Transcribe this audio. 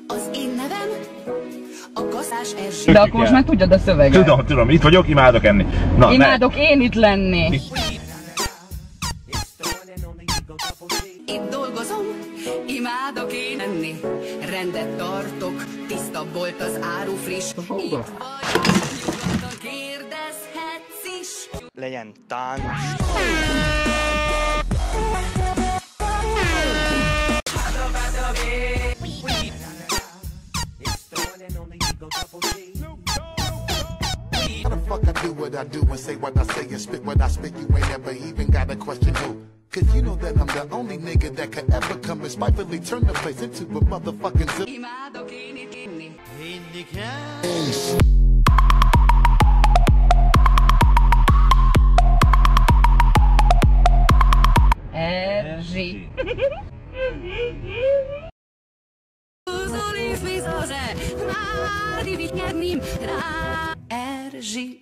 Az én nevem a Kaszás Erzsi. De akkor most már tudjad a szöveget. Tudom, itt vagyok, imádok enni. Na, imádok én itt lenni. Itt dolgozom, imádok én enni. Rendet tartok, tiszta volt az áru friss. Itt vagy, nyugodtan kérdezhetsz is. Legyen tánc. How the fuck I do what I do and say what I say and spit what I spit? You ain't ever even got a question who. Cause you know that I'm the only nigga that could ever come and spitefully turn the place into a motherfucking zoo. Imádok én itt inni. Hinni kell. Erzsi. Zoli fizose, már divitjednim rá Erzsi.